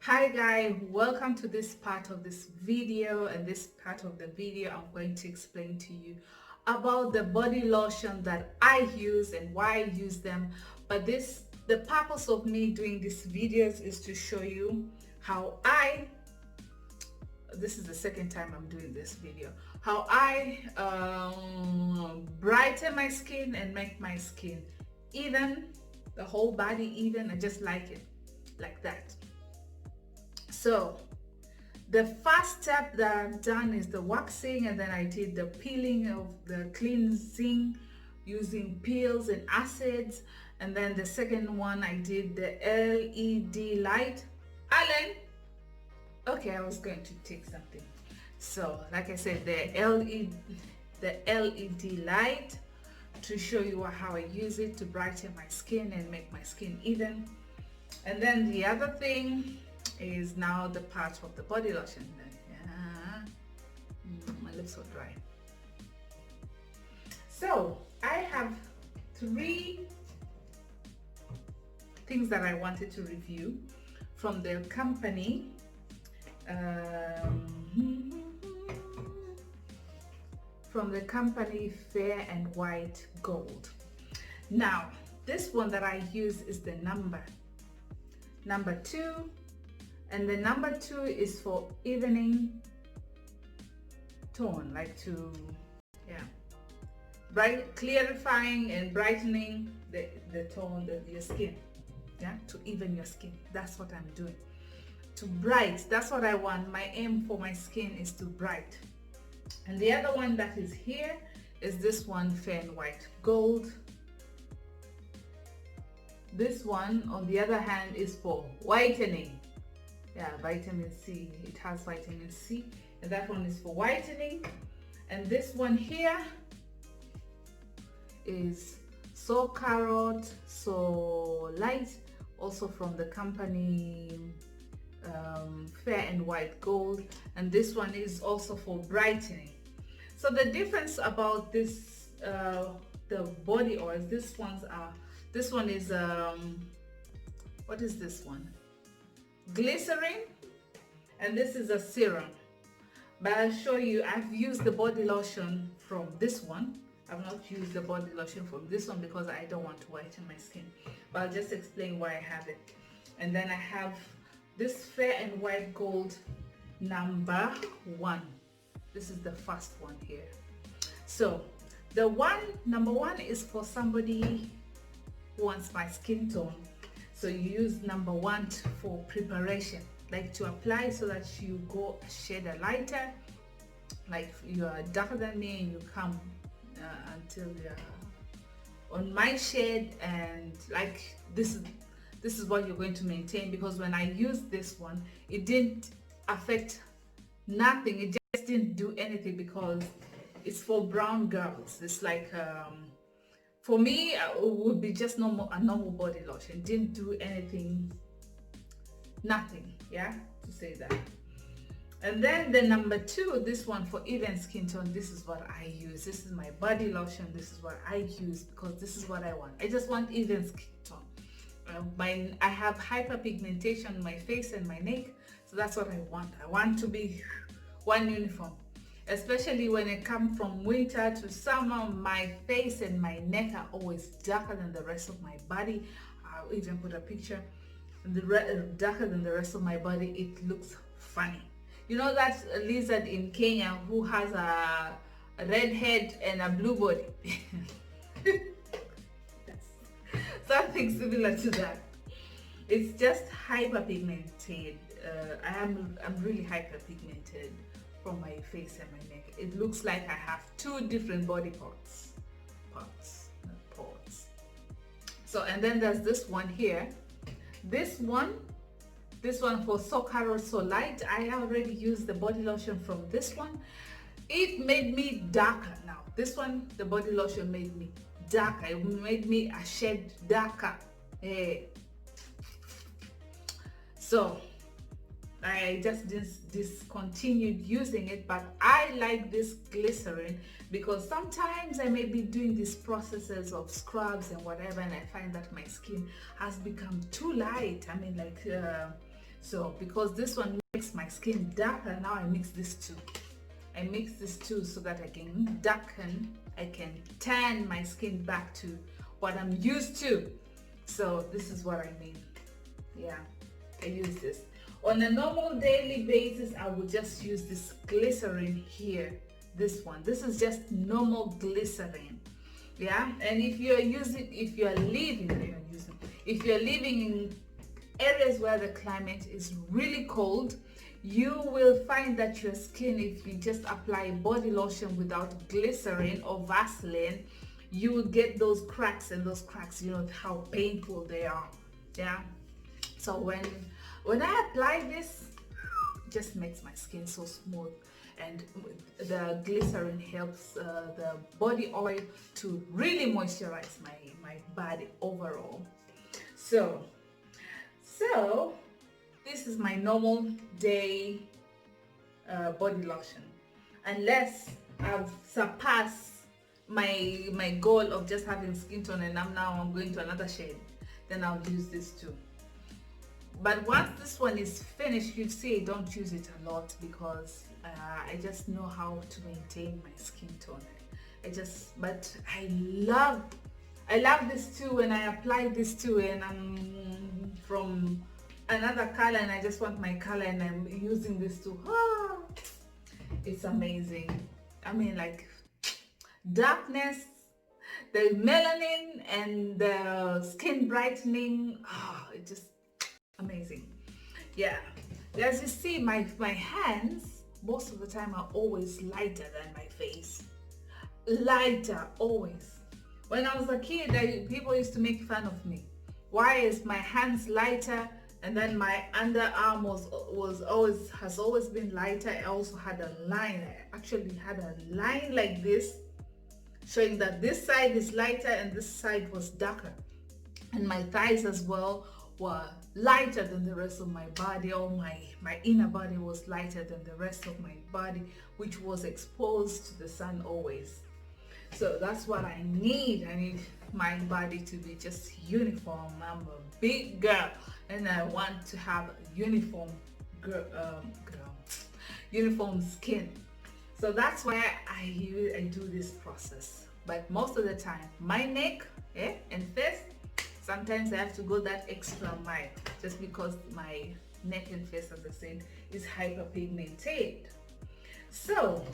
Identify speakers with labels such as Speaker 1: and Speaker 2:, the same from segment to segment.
Speaker 1: Hi guys, welcome to this part of this video. And this part of the video I'm going to explain to you about the body lotion that I use and why I use them. But the purpose of me doing these videos is to show you how this is the second time I'm doing this video, how I brighten my skin and make my skin even, the whole body even. I just like it like that. So the first step that I've done is the waxing, and then I did the peeling of the cleansing using peels and acids. And then the second one I did the LED light. Alan, okay, I was going to take something. So like I said, the LED light, to show you how I use it to brighten my skin and make my skin even. And then the other thing is now the part of the body lotion. My lips are dry. So I have 3 things that I wanted to review from the company. From the company Fair and White Gold. Now this one that I use is the number 2, and the number 2 is for evening tone, like to clarifying and brightening the tone of your skin, to even your skin. That's what I'm doing, to bright. That's what I want. My aim for my skin is to bright. And the other one that is here is this one, Fair and White Gold. This one, on the other hand, is for whitening. Vitamin C. It has vitamin C, and that one is for whitening. And this one here is So Carrot, So Light, also from the company Fair and White Gold. And this one is also for brightening. So the difference about this, the body oils, this one is what is this one? Glycerin, and this is a serum. But I'll show you. I've used the body lotion from this one. I've not used the body lotion from this one because I don't want to whiten my skin, but I'll just explain why I have it. And then I have this Fair and White Gold number 1. This is the first one here. So the number 1 is for somebody who wants my skin tone. So you use number 1 for preparation, like to apply so that you go a shade lighter, like you are darker than me and you come until you're on my shade, and like this is what you're going to maintain. Because when I used this one, it didn't affect nothing. It just didn't do anything because it's for brown girls. It's like for me, it would be just a normal body lotion. Didn't do anything, nothing, to say that. And then the number 2, this one for even skin tone, this is what I use. This is my body lotion. This is what I use because this is what I want. I just want even skin tone. I have hyperpigmentation on my face and my neck, so that's what I want. I want to be one uniform. Especially when it comes from winter to summer, my face and my neck are always darker than the rest of my body. I'll even put a picture. Darker than the rest of my body, it looks funny. You know that lizard in Kenya who has a red head and a blue body? Something similar to that. It's just hyperpigmented. I'm really hyperpigmented from my face and my neck. It looks like I have 2 different body parts. So, and then there's this one here. This one for So Carrot, So Light. I already used the body lotion from this one. It made me darker. Now this one, the body lotion made me darker. It made me a shade darker. So I just discontinued using it, but I like this glycerin because sometimes I may be doing these processes of scrubs and whatever, and I find that my skin has become too light. I mean, like So because this one makes my skin darker, now I mix this two. I mix this two so that I can darken, I can tan my skin back to what I'm used to. So this is what I mean. Yeah, I use this. On a normal daily basis, I would just use this glycerin here. This one. This is just normal glycerin. Yeah, and if you're living in areas where the climate is really cold, you will find that your skin, if you just apply body lotion without glycerin or Vaseline, you will get those cracks, and those cracks, you know how painful they are. Yeah, so when I apply this, it just makes my skin so smooth, and the glycerin helps the body oil to really moisturize my body overall. So this is my normal day body lotion, unless I've surpassed my goal of just having skin tone and I'm going to another shade, then I'll use this too. But once this one is finished, you see I don't use it a lot because I just know how to maintain my skin tone. But I love this too when I apply this too, and I'm from another color and I just want my color and I'm using this too. It's amazing. I mean, like, darkness, the melanin and the skin brightening, it's just amazing. Yeah, as you see, my hands most of the time are always lighter than my face. Lighter, always. When I was a kid, people used to make fun of me. Why is my hands lighter? And then my underarm has always been lighter. I also had a line. I actually had a line like this, showing that this side is lighter and this side was darker. And my thighs as well were lighter than the rest of my body, or my inner body was lighter than the rest of my body, which was exposed to the sun always. So that's what I need. I need my body to be just uniform. I'm a big girl and I want to have uniform uniform skin. So that's why I do this process. But most of the time, my neck and face, sometimes I have to go that extra mile just because my neck and face, as I said, is hyperpigmented. So,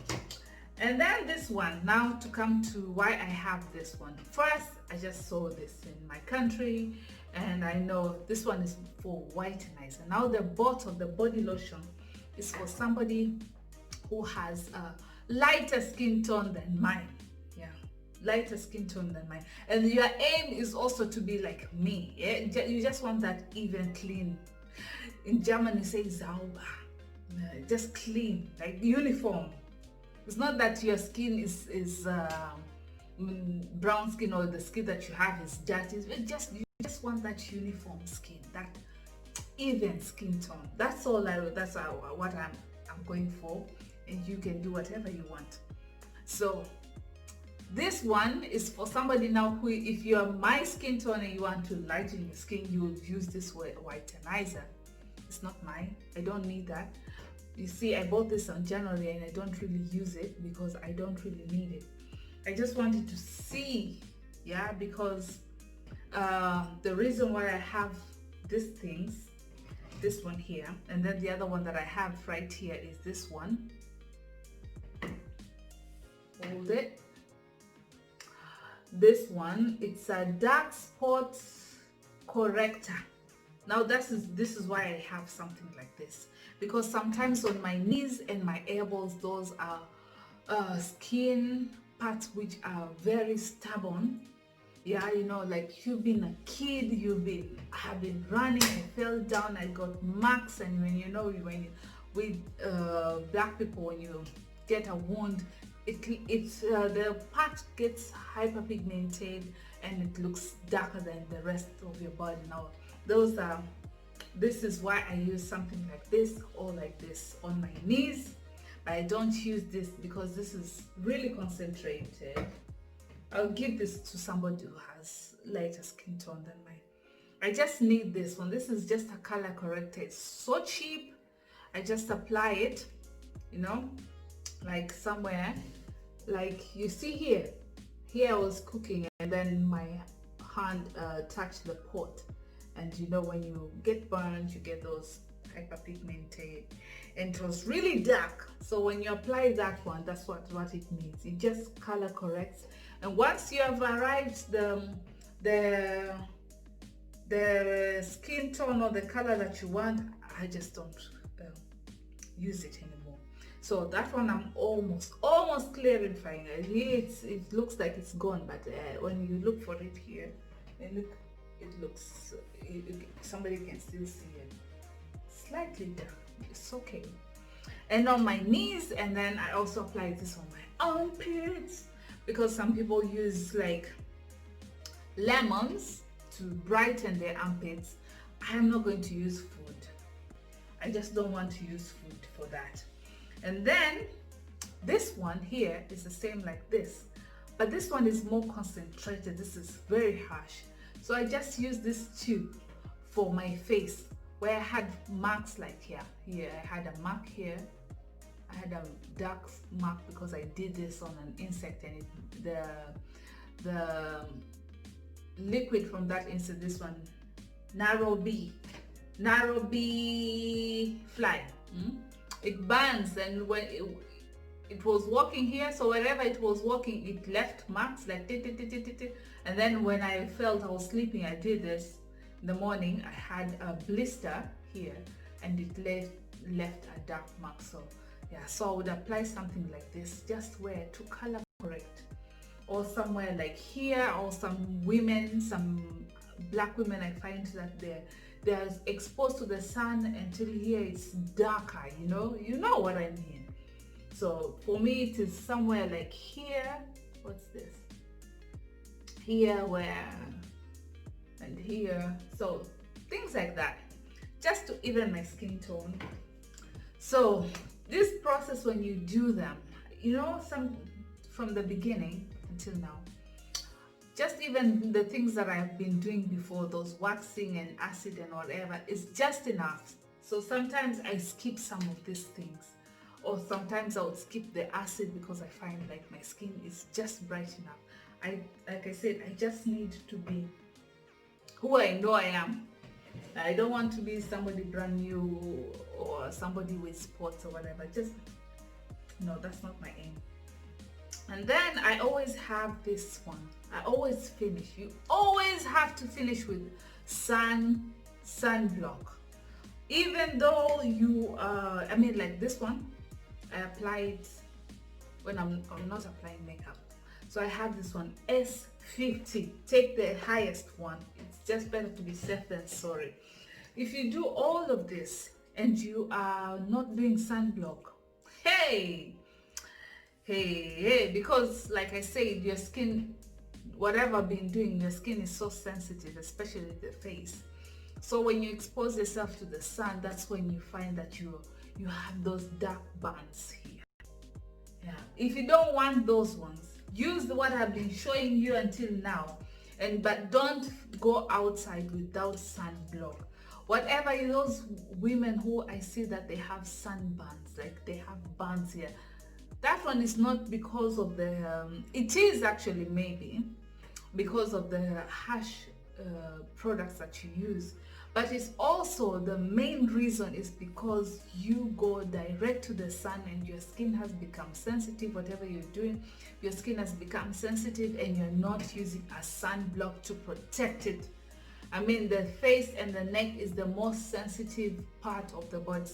Speaker 1: and then this one, now to come to why I have this one. First, I just saw this in my country and I know this one is for whitenizer. Now the bottle, the body lotion, is for somebody who has a lighter skin tone than mine. Yeah, lighter skin tone than mine. And your aim is also to be like me. Yeah? You just want that even clean. In German you say sauber. Just clean, like uniform. It's not that your skin is brown skin or the skin that you have is dirty. You just want that uniform skin, that even skin tone. That's all. That's what I'm going for, and you can do whatever you want. So this one is for somebody now who, if you are my skin tone and you want to lighten your skin, you would use this whitenizer. It's not mine. I don't need that. You see, I bought this on January and I don't really use it because I don't really need it. I just wanted to see, yeah, because the reason why I have these things, this one here, and then the other one that I have right here is this one. Hold it. This one, it's a dark spot corrector. Now this is why I have something like this, because sometimes on my knees and my elbows, those are skin parts which are very stubborn. Yeah, you know, like you've been a kid, have been running, I fell down, I got marks, and with black people, when you get a wound, the part gets hyperpigmented and it looks darker than the rest of your body. Now this is why I use something like this or like this on my knees, but I don't use this because this is really concentrated. I'll give this to somebody who has lighter skin tone than mine. I just need this one. This is just a color corrector. It's so cheap. I just apply it, you know, like somewhere, like you see here. Here I was cooking and then my hand touched the pot, and you know when you get burned, you get those hyperpigmented, and it was really dark. So when you apply that one, that's what it means. It just color corrects, and once you have arrived the skin tone or the color that you want, I just don't use it anymore. So that one I'm almost clarifying. Here it looks like it's gone, but when you look for it here, and look, it looks somebody can still see it slightly dark. It's okay. And on my knees, and then I also apply this on my armpits, because some people use like lemons to brighten their armpits. I am not going to use food. I just don't want to use food for that. And then this one here is the same like this, but this one is more concentrated. This is very harsh. So I just use this tube for my face, where I had marks like here. I had a mark here. I had a dark mark because I did this on an insect, and the liquid from that insect, this one, narrow bee fly, it burns, and when it was walking here, so wherever it was walking, it left marks like and then when I felt I was sleeping, I did this in the morning, I had a blister here, and it left a dark mark. So yeah, so I would apply something like this just where to color correct, or somewhere like here, or some black women, I find that they're exposed to the sun until here it's darker, you know what I mean. So for me, it is somewhere like here. What's this? Here, where, and here. So things like that, just to even my skin tone. So this process, when you do them, some from the beginning until now, just even the things that I've been doing before, those waxing and acid and whatever, is just enough. So sometimes I skip some of these things, or sometimes I would skip the acid because I find like my skin is just bright enough. Like I said, I just need to be who I know I am. I don't want to be somebody brand new or somebody with spots or whatever. Just, no, that's not my aim. And then I always have this one. I always finish. You always have to finish with sunblock. Even though you, like this one, I apply it when I'm not applying makeup. So I have this one, S50. Take the highest one. It's just better to be safe than sorry. If you do all of this and you are not doing sunblock, hey, because like I said, your skin, whatever I've been doing, your skin is so sensitive, especially the face. So when you expose yourself to the sun, that's when you find that you have those dark bands here. Yeah. If you don't want those ones, use what I've been showing you until now, but don't go outside without sunblock. Whatever those women who I see that they have sunburns, like they have burns here, that one is not because of the, it is actually maybe because of the harsh products that you use, but it's also the main reason is because you go direct to the sun and your skin has become sensitive. Whatever you're doing, your skin has become sensitive and you're not using a sunblock to protect it. I mean, the face and the neck is the most sensitive part of the body.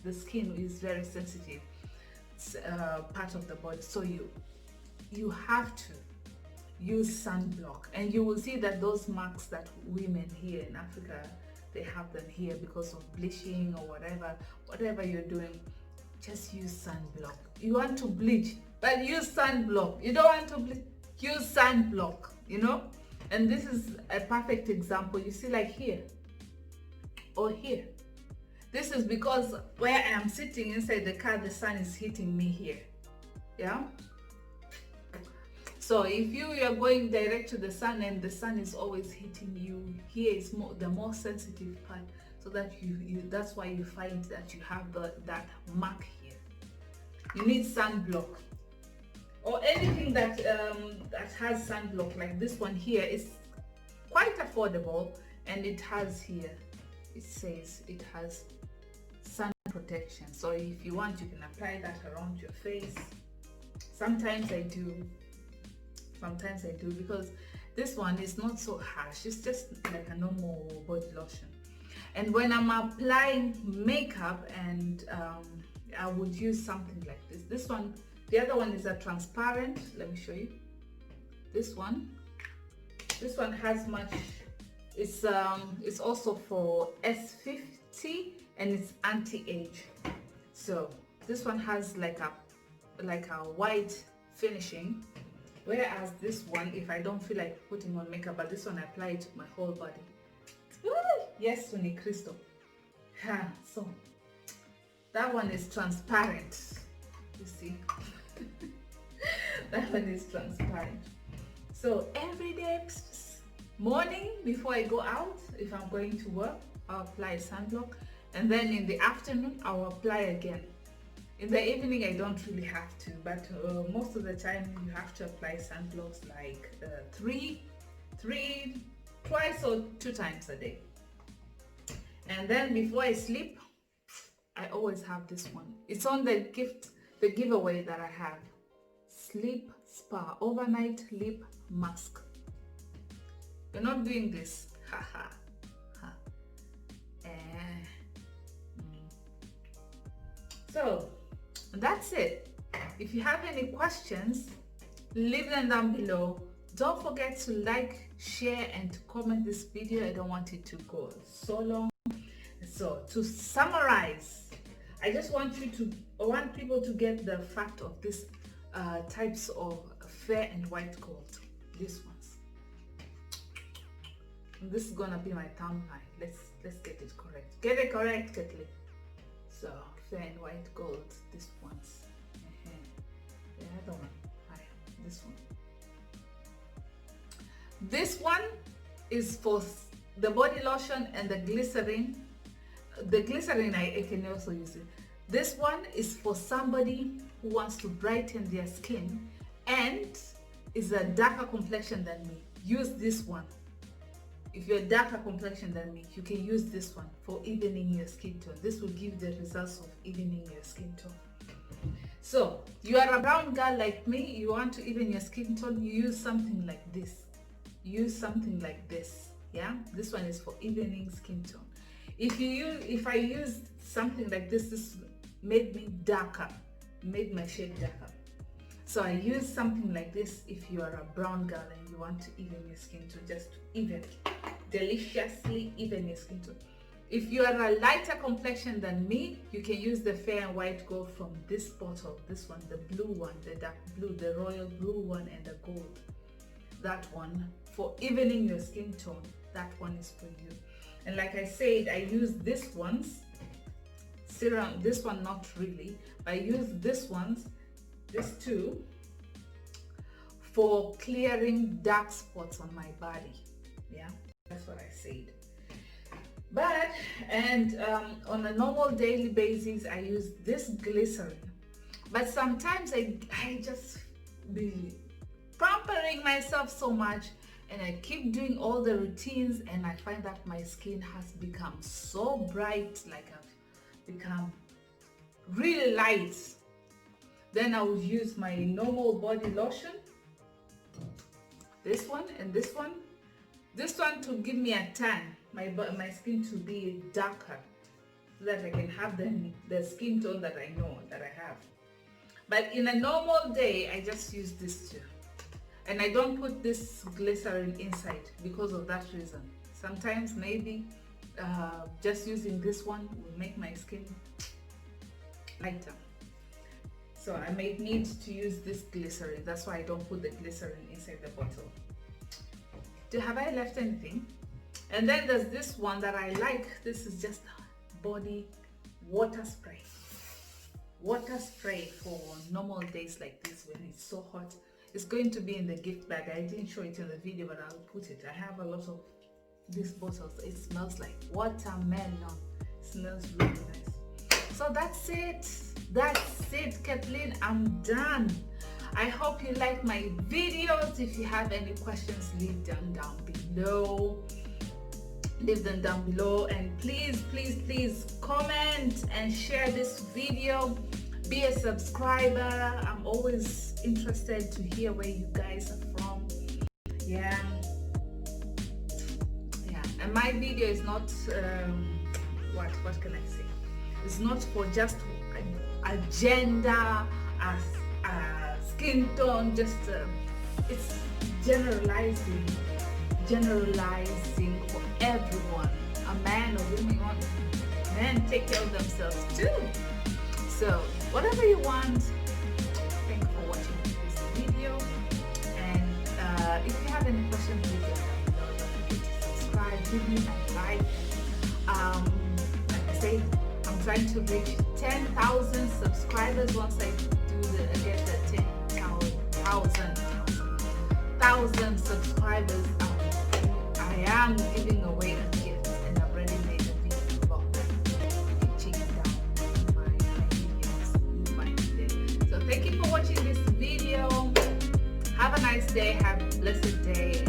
Speaker 1: The skin is very sensitive part of the body, so you have to use sunblock, and you will see that those marks that women here in Africa, they have them here because of bleaching or whatever you're doing. Just use sunblock. You want to bleach, but use sunblock. You don't want to bleach, use sunblock, and this is a perfect example. You see, like here or here, this is because where I am sitting inside the car, the sun is hitting me here. Yeah. So if you're going direct to the sun and the sun is always hitting you, here is the more sensitive part, so that that's why you find that you have that mark here. You need sunblock, or anything that that has sunblock, like this one here is quite affordable, and it has here, it says it has sun protection. So if you want, you can apply that around your face. Sometimes I do because this one is not so harsh, it's just like a normal body lotion. And when I'm applying makeup, and I would use something like this one. The other one is a transparent, let me show you. This one has much, it's also for S50, and it's anti-age. So this one has like a white finishing, whereas this one, if I don't feel like putting on makeup, but this one I apply it to my whole body. Yes, Suni Crystal. So that one is transparent, you see. That one is transparent. So every day morning before I go out, if I'm going to work, I'll apply sunblock, and then in the afternoon I'll apply again. In the evening I don't really have to, but most of the time you have to apply sunblocks like twice or 2 times a day. And then before I sleep, I always have this one. It's on the giveaway that I have. Sleep Spa Overnight Lip Mask. You're not doing this. So that's it. If you have any questions, leave them down below. Don't forget to like, share, and to comment this video. I don't want it to go so long. So to summarize, I just want people to get the fact of these types of fair and white gold. These ones. And this is gonna be my thumbnail. Let's get it correct. Get it correct, Kathleen. So fair and white gold. These ones. The other one. This one. This one is for the body lotion and the glycerin. The glycerin, I can also use it. This one is for somebody who wants to brighten their skin and is a darker complexion than me. Use this one. If you're a darker complexion than me, you can use this one for evening your skin tone. This will give the results of evening your skin tone. So you are a brown girl like me, you want to even your skin tone, you use something like this. Use something like this. Yeah, this one is for evening skin tone. If I use something like this made me darker, made my shade darker. So I use something like this if you are a brown girl and you want to even your skin tone, just even, deliciously even your skin tone. If you are a lighter complexion than me, you can use the fair and white gold from this bottle. This one, the blue one, the dark blue, the royal blue one, and the gold. That one for evening your skin tone. That one is for you. And like I said, I use this one's serum. This one not really, but I use this two for clearing dark spots on my body. Yeah, that's what I said. But on a normal daily basis, I use this glycerin. But sometimes I just be pampering myself so much, and I keep doing all the routines, and I find that my skin has become so bright, like I've become really light. Then I would use my normal body lotion, this one and this one to give me a tan, my skin to be darker, so that I can have the skin tone that I know that I have. But in a normal day, I just use this too. And I don't put this glycerin inside because of that reason. Sometimes maybe just using this one will make my skin lighter. So I may need to use this glycerin. That's why I don't put the glycerin inside the bottle. Have I left anything? And then there's this one that I like. This is just body water spray. Water spray for normal days like this when it's so hot. It's going to be in the gift bag. I didn't show it in the video, but I'll put it. I have a lot of these bottles. It smells like watermelon. It smells really nice. So that's it, Kathleen. I'm done. I hope you like my videos. If you have any questions, leave them down below. And please comment and share this video. Be a subscriber. I'm always interested to hear where you guys are from. Yeah, and my video is not what can I say, it's not for just a gender, skin tone, just it's generalizing for everyone. A man or women, men take care of themselves too. So whatever you want. Thank you for watching this video, and if you have any questions, leave them down below. Don't forget to subscribe, give me a like. Like I say, I'm trying to reach 10,000 subscribers. Once I get the 10,000 subscribers, I am giving away a gift, and I've already made a video about that. You can check it out my videos. You find it there. So thank you for watching this video. Have a nice day. Have a blessed day.